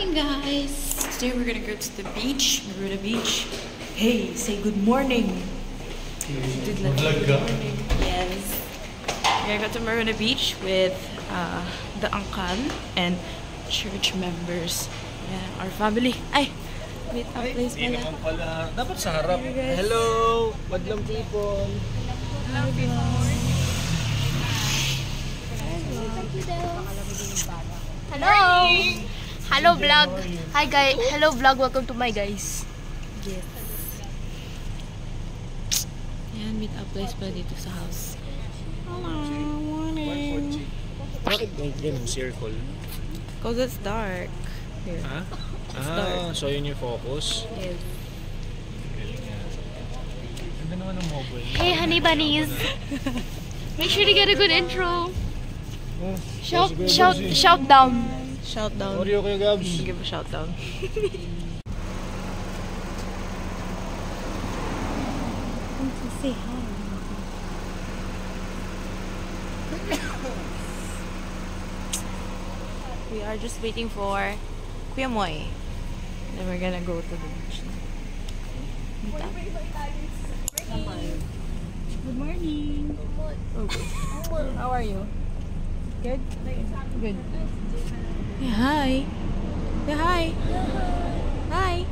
morning, guys. Today we're gonna go to the beach, Maruna Beach. Hey, say good morning. Did like good morning. Yes. We're gonna go to Maruna Beach with the uncle and church members. Yeah, our family. Ay, meet up place pala. Dapat sa harap. Hello, madlang people. Hello, people. Hello! Hello vlog! Hi guys! Hello vlog! Welcome to my guys! Yes. Ayan, meet up place pala dito sa house. Hello, morning! Bakit ganun circle? Because it's dark. Here. Ha? Dark. So yun yung focus? Yes. Ganda naman ang mobile. Hey honey bunnies! Make sure to get a good intro! Shout down! Shout down. What are you, Kuya Gabs? Give a shout down. Say hi. We are just waiting for Kuya Moy. Then we're gonna go to the beach. Meet up. Good morning. Okay. How are you? Good? Good. Yeah, hi. Yeah, hi. Hi.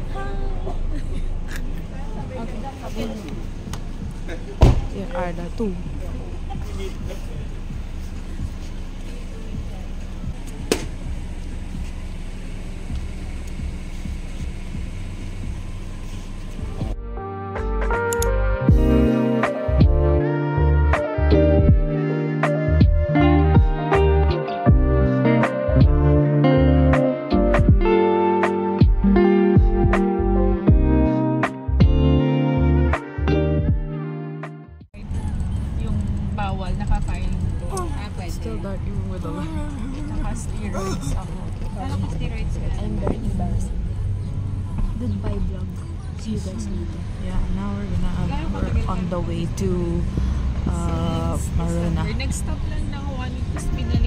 Okay. Here are the two. Still dark even with the light. Naka-steroids ako. Naka-steroids ka. I'm very embarrassed. Goodbye vlog. See you guys later. Yeah, now we're on the way to Maruna. Next stop lang ng 1 week, tapos pinalik.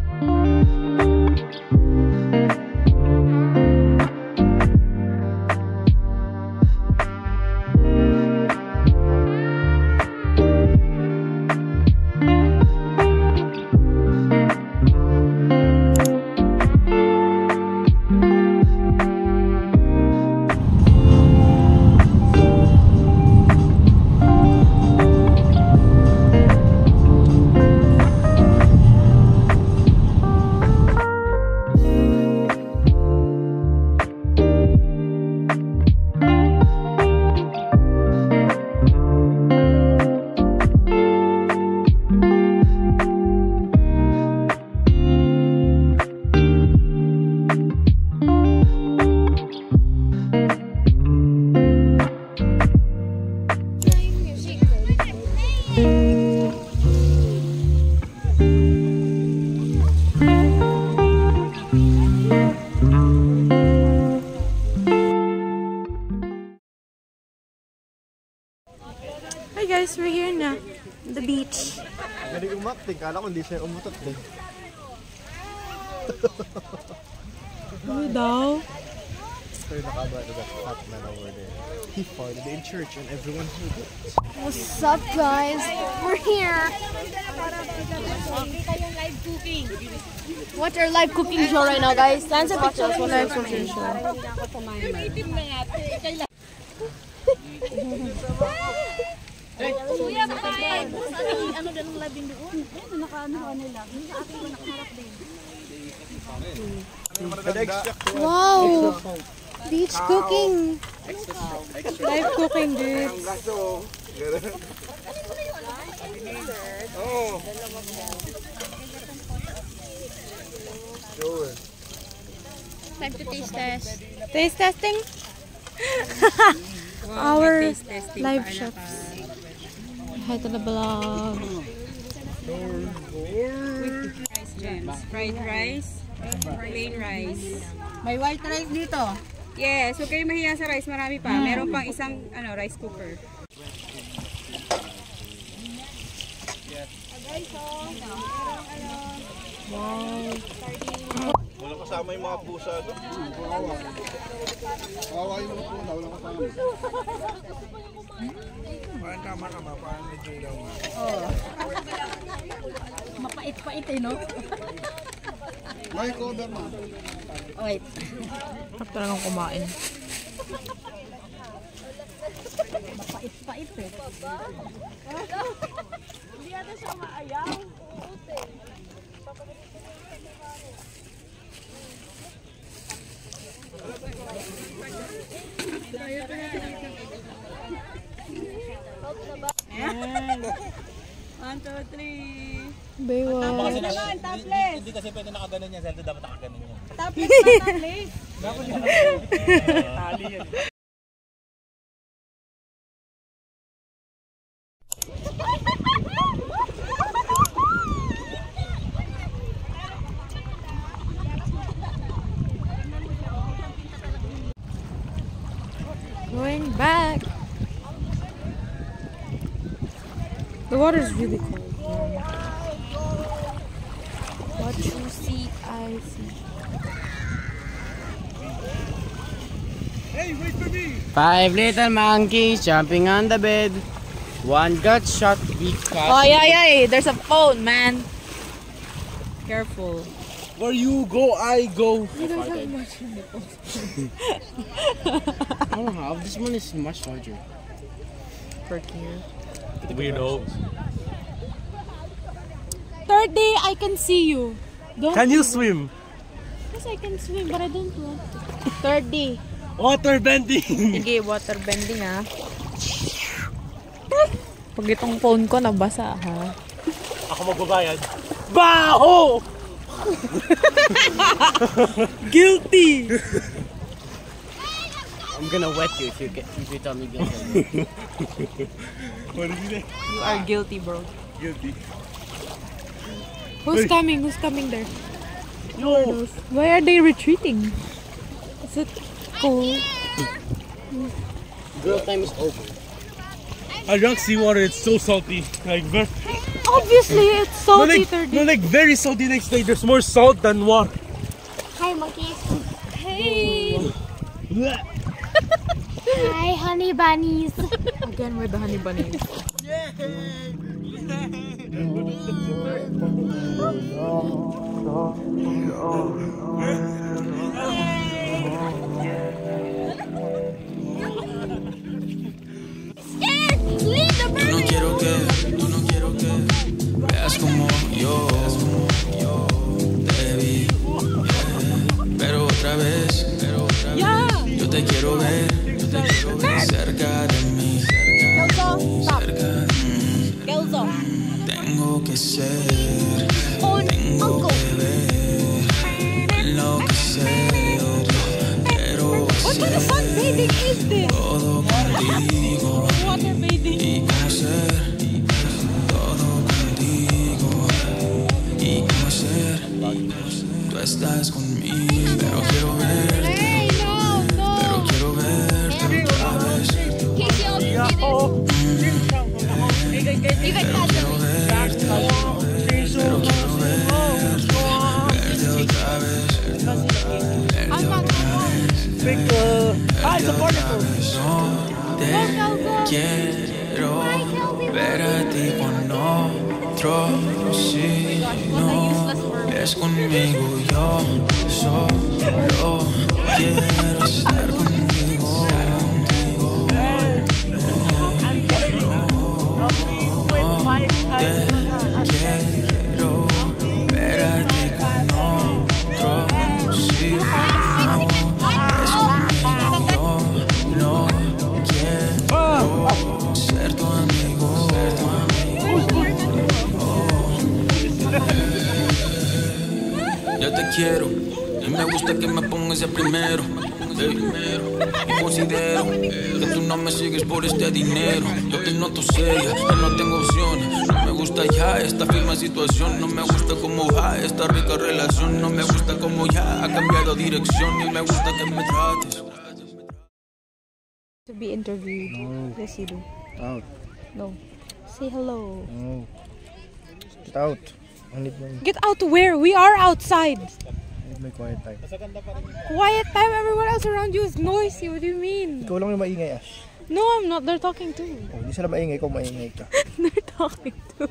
Hi guys, we're here na. The beach. Galing umakting. Kala ko hindi siya umutot din. Ano daw? So yung nakabala that hot man over there. He farted in church and everyone heard it. What's up guys? We're here! Watch our live cooking show right now guys. Stand sa pictures. Watch our live cooking show. Kuya, bakain! Ano din ang labing doon? Naka-ano nila. Sa akin ba nakaharap din? Wow! Beach cooking! Live cooking, dude. Time to taste test. Taste testing? Our live shops. Hi to the vlog. Rice gems. Fried rice, plain rice. May white rice dito. Yes, huwag kayong mahiya sa rice. Marami pa. Meron pang isang rice cooker. Wow. kasama yung mga pusa doon. Kawawa yung mga pusa, walang kasama. Parang tama ka ba? Parang medyo ilaw nga. Mapait-pait eh, no? May cover ma. Wait. Sarap talagang kumain. Mapait-pait eh. Hindi ata siya maayaw. Ayan. 1, 2, 3. Baywatch. Naman, topless. Hindi kasi pwede nakaganon yan. Zelda dapat nakaganon yan. Topless ba, topless? Tali yan. Going back. The water is really cold. What you see, I see. Hey, wait for me! 5 little monkeys jumping on the bed. One got shot because... Oh, yeah. There's a phone, man. Careful. Where you go, I go. I don't have. This one is much larger. Perkier. Weirdo. Third day, I can see you. Don't Can you swim? Yes, I can swim, but I don't want to. Third day. Water bending! Sige, water bending ah. Pag itong phone ko nabasa ha. Ako magbabayad. Baho! Guilty! I'm gonna wet you if you tell me guilty. What did you say? You are guilty, bro. Guilty. Who's coming? Who's coming there? Yo! Why are they retreating? Is it cold? Girl time is over. I drank seawater, it's so salty. Like, Obviously, it's salty third day. like very salty next day. There's more salt than water. Hi, monkeys. Hey. Hi, honey bunnies. Again with the honey bunnies. Tú no quiero que veas como yo te vi, pero otra vez, yo te quiero ver cerca de mí, cerca de mí. Tengo que ser, tengo que ver, enloquecer, quiero hacer todo contigo y conocer todo contigo y conocer. Tú estás conmigo, pero quiero verte, pero quiero verte otra vez. Pero quiero verte, pero quiero verte otra vez, verte otra vez. No te quiero ver a ti con otro, si no es conmigo. Yo solo quiero estar contigo. Te quiero ver a ti con otro, si no es conmigo. No quiero ser tu amigo. Yo te quiero y me gusta que me pongas de primero. Y considero que tú no me sigues por este dinero. Yo te noto seria, yo no tengo opción. No me gusta ya esta firme situación. No me gusta como va esta rica relación. No me gusta como ya ha cambiado dirección. Y me gusta que me trates. To be interviewed. No. Yes, you do. Out. No. Say hello. No. Get out. I need money. Get out where? We are outside. I need may quiet time. Quiet time? Everyone else around you is noisy. What do you mean? Ikaw lang yung maingay, Ash. No, I'm not. They're talking too. Oh, hindi sila maingay kung maingay ka. They're talking too.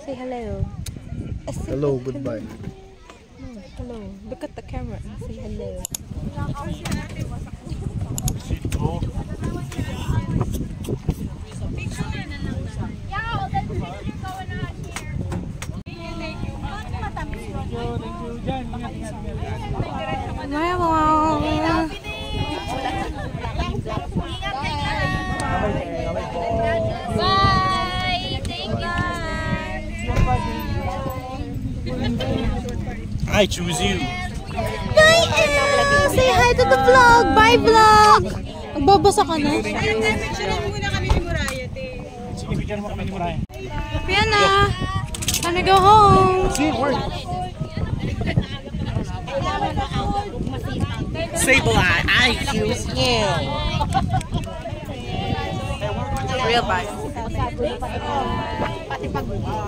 Say hello. Hello, goodbye. Hello. Look at the camera and say hello. Bye! Thank you! I choose you. Bye, Elle! Say hi to the vlog! Bye, vlog! Magbabasa ka na? Muna kami ni Muraya, te. Sige, bigyan mo kami ni Mariah. Piana! Time to go home! Sableye, I choose you. Real bye.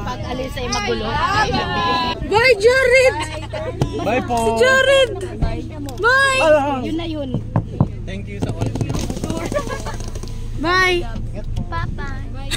Pag alis ay magulo. Bye, Jared! Bye po. Si Jared! Bye! Yun na yun. Thank you sa all. Bye! Bye-bye.